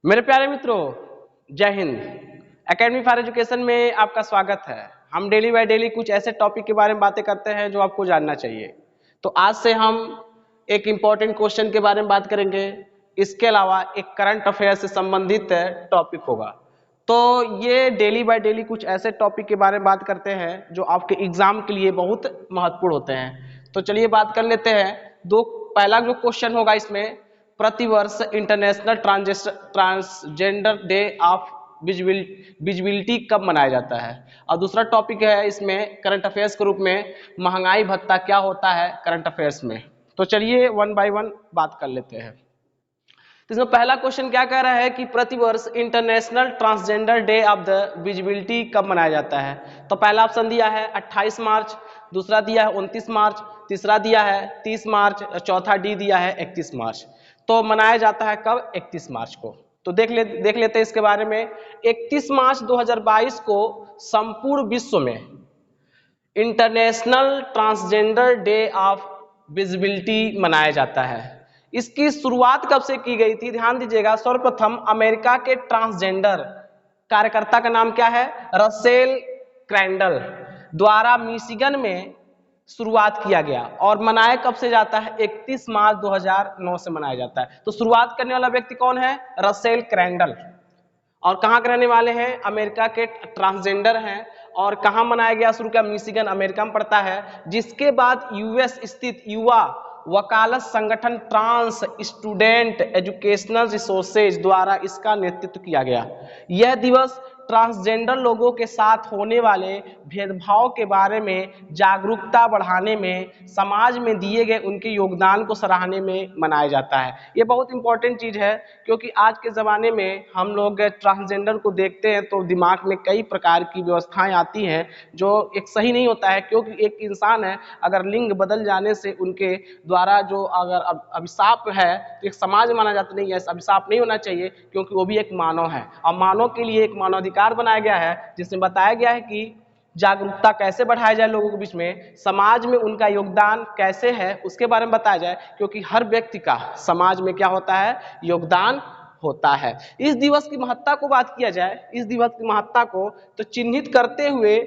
मेरे प्यारे मित्रों, जय हिंद। एकेडमी फॉर एजुकेशन में आपका स्वागत है। हम डेली बाय डेली कुछ ऐसे टॉपिक के बारे में बातें करते हैं जो आपको जानना चाहिए। तो आज से हम एक इम्पॉर्टेंट क्वेश्चन के बारे में बात करेंगे। इसके अलावा एक करंट अफेयर से संबंधित टॉपिक होगा। तो ये डेली बाय डेली कुछ ऐसे टॉपिक के बारे में बात करते हैं जो आपके एग्जाम के लिए बहुत महत्वपूर्ण होते हैं। तो चलिए बात कर लेते हैं। पहला जो क्वेश्चन होगा इसमें, प्रतिवर्ष international transgender day of visibility कब मनाया जाता है। और दूसरा टॉपिक है इसमें करंट अफेयर्स के रूप में, महंगाई भत्ता क्या होता है करंट अफेयर्स में। तो चलिए वन बाय वन बात कर लेते हैं। तो इसमें पहला क्वेश्चन क्या कह रहा है कि प्रतिवर्ष international transgender day of the visibility कब मनाया जाता है। तो पहला ऑप्शन दिया है 28 मार्च, दूसरा दिया है 29 मार्च, तीसरा दिया है 30 मार्च, चौथा डी दिया है 31 मार्च। तो मनाया जाता है कब? 31 मार्च को। तो देख लेते हैं इसके बारे में। 31 मार्च 2022 को संपूर्ण विश्व में international transgender day of visibility मनाया जाता है। इसकी शुरुआत कब से की गई थी? ध्यान दीजिएगा। सर्वप्रथम अमेरिका के ट्रांसजेंडर कार्यकर्ता का नाम क्या है? रसेल क्रैंडल द्वारा मिशिगन में शुरुआत किया गया। और मनाया कब से जाता है? 31 मार्च 2009 से मनाया जाता है। तो शुरुआत करने वाला व्यक्ति कौन है? Russell cradle. और कहाँ के रहने वाले हैं? अमेरिका के ट्रांसजेंडर हैं। और कहाँ मनाया गया? शुरू किया मिशिगन, अमेरिका में पड़ता है। जिसके बाद यूएस स्थित युवा वकालत संगठन ट्रांस स्टूडेंट एजुकेशनल रिसोर्सेज द्वारा इसका नेतृत्व किया गया। यह दिवस ट्रांसजेंडर लोगों के साथ होने वाले भेदभाव के बारे में जागरूकता बढ़ाने में, समाज में दिए गए उनके योगदान को सराहने में मनाया जाता है। ये बहुत इंपॉर्टेंट चीज है, क्योंकि आज के ज़माने में हम लोग ट्रांसजेंडर को देखते हैं तो दिमाग में कई प्रकार की व्यवस्थाएं आती हैं जो एक सही नहीं होता है। क्योंकि एक इंसान है, अगर लिंग बदल जाने से उनके द्वारा जो अगर अभिशाप है तो एक समाज माना जाता नहीं है। अभिशाप नहीं होना चाहिए, क्योंकि वो भी एक मानव है। और मानव के लिए एक मानवाधिकार बनाया गया है, जिसमें बताया गया है कि जागरूकता कैसे बढ़ाया जाए लोगों के बीच में, समाज में उनका योगदान कैसे है उसके बारे में बताया जाए। क्योंकि हर व्यक्ति का समाज में क्या होता है? योगदान होता है। इस दिवस की महत्ता को बात किया जाए, इस दिवस की महत्ता को तो चिन्हित करते हुए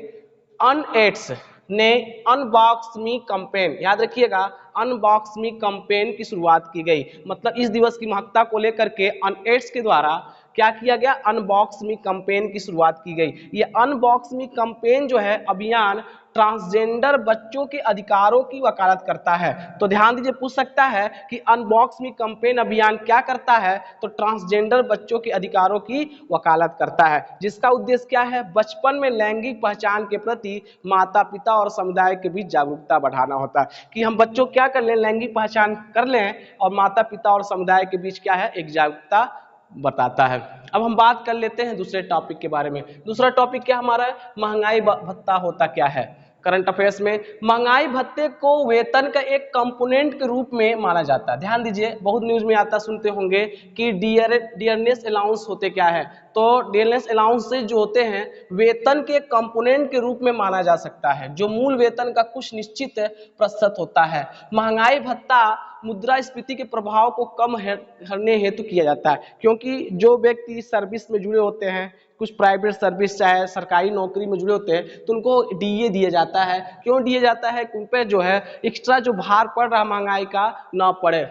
अनएड्स ने अनबॉक्स मी कैंपेन, याद रखिएगा, अनबॉक्स मी कैंपेन की शुरुआत की गई। मतलब इस दिवस की महत्ता को लेकर के अनएड्स के द्वारा क्या किया गया? अनबॉक्स मी कैंपेन की शुरुआत की गई। ये अनबॉक्स मी कैंपेन जो है अभियान ट्रांसजेंडर बच्चों के अधिकारों की वकालत करता है। तो ध्यान दीजिए, पूछ सकता है कि अनबॉक्स मी कैंपेन अभियान क्या करता है? तो ट्रांसजेंडर बच्चों के अधिकारों की वकालत करता है, जिसका उद्देश्य क्या है? बचपन में लैंगिक पहचान के प्रति माता पिता और समुदाय के बीच जागरूकता बढ़ाना होता है। कि हम बच्चों क्या कर लें? लैंगिक पहचान कर लें, और माता पिता और समुदाय के बीच क्या है? एक जागरूकता बताता है। अब हम बात कर लेते हैं दूसरे टॉपिक के बारे में। दूसरा टॉपिक क्या हमारा है? महंगाई भत्ता होता क्या है करंट अफेयर्स में। महंगाई भत्ते को वेतन का एक कंपोनेंट के रूप में माना जाता है। ध्यान दीजिए, बहुत न्यूज में आता सुनते होंगे कि डियरनेस अलाउंस होते क्या है। तो डियरनेस अलाउंस जो होते हैं वेतन के कंपोनेंट के रूप में माना जा सकता है, जो मूल वेतन का कुछ निश्चित प्रतिशत होता है। महंगाई भत्ता मुद्रास्फीति के प्रभाव को कम करने हेतु किया जाता है। क्योंकि जो व्यक्ति सर्विस में जुड़े होते हैं, कुछ प्राइवेट सर्विस चाहे सरकारी नौकरी में जुड़े होते हैं, तो उनको डीए दिया जाता है। क्यों दिया जाता है? उन पर जो है एक्स्ट्रा जो भार पड़ रहा महंगाई का ना पड़े।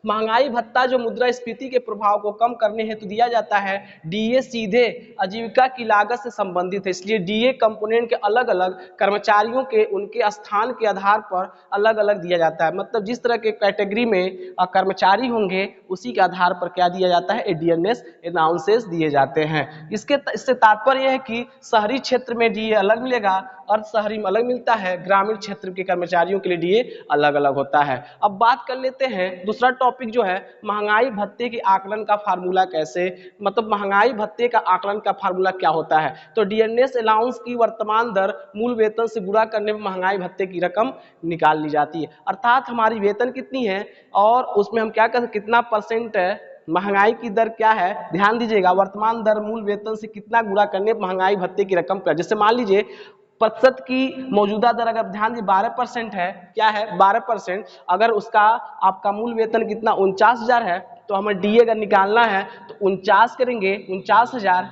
महंगाई भत्ता जो मुद्रास्फीति के प्रभाव को कम करने हेतु दिया जाता है। डीए सीधे आजीविका की लागत से संबंधित है, इसलिए डीए कंपोनेंट के अलग अलग कर्मचारियों के उनके स्थान के आधार पर अलग अलग दिया जाता है। मतलब जिस तरह के कैटेगरी में कर्मचारी होंगे उसी के आधार पर क्या दिया जाता है? डियरनेस अलाउंसेस दिए जाते हैं। इससे तात्पर्य है कि शहरी क्षेत्र में डीए अलग मिलेगा, अर्ध शहरी में अलग मिलता है, ग्रामीण क्षेत्र के कर्मचारियों के लिए डीए अलग अलग होता है। अब बात कर लेते हैं दूसरा टॉपिक जो है महंगाई भत्ते के आकलन का फार्मूला कैसे, मतलब महंगाई भत्ते का आकलन का फार्मूला क्या होता है। तो डियरनेस अलाउंस की वर्तमान दर मूल वेतन से गुणा करने में महंगाई भत्ते की रकम निकाल ली जाती है। अर्थात हमारी वेतन कितनी है और उसमें हम क्या कर कितना परसेंट है महंगाई की दर क्या है। ध्यान दीजिएगा, वर्तमान दर मूल वेतन से कितना गुणा करने महंगाई भत्ते की रकम पर। जैसे मान लीजिए प्रतिशत की मौजूदा दर अगर ध्यान दीजिए 12% है, क्या है 12%। अगर उसका आपका मूल वेतन कितना 49,000 है, तो हमें डीए अगर निकालना है तो तो 49 करेंगे 49,000,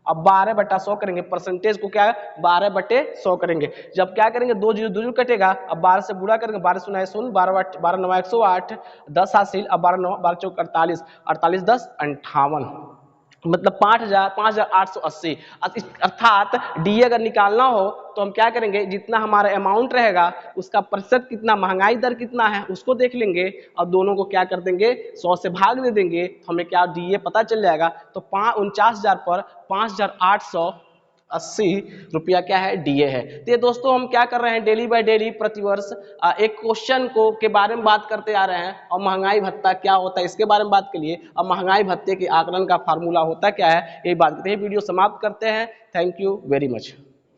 अब 12/100 करेंगे, परसेंटेज को क्या 12/100 करेंगे। जब क्या करेंगे 2 जीरो 2 जीरो कटेगा, अब 12 से गुणा करेंगे, 12 शून्य 0, 12 9 108, 10 हासिल, अब 12 9 12 चौक 48, 48 10 58, मतलब 5,880। अर्थात डी अगर निकालना हो तो हम क्या करेंगे, जितना हमारा अमाउंट रहेगा उसका प्रतिशत कितना, महंगाई दर कितना है उसको देख लेंगे और दोनों को क्या कर देंगे 100 से भाग दे देंगे, तो हमें क्या डीए पता चल जाएगा। तो 49,000 पर 5,880 रुपया क्या है डीए है। तो ये दोस्तों हम क्या कर रहे हैं, डेली बाय डेली प्रतिवर्ष एक क्वेश्चन को के बारे में बात करते आ रहे हैं, और महंगाई भत्ता क्या होता है इसके बारे में बात के लिए, और महंगाई भत्ते के आकलन का फार्मूला होता क्या है, ये बात करते हैं। वीडियो समाप्त करते हैं। Thank you very much.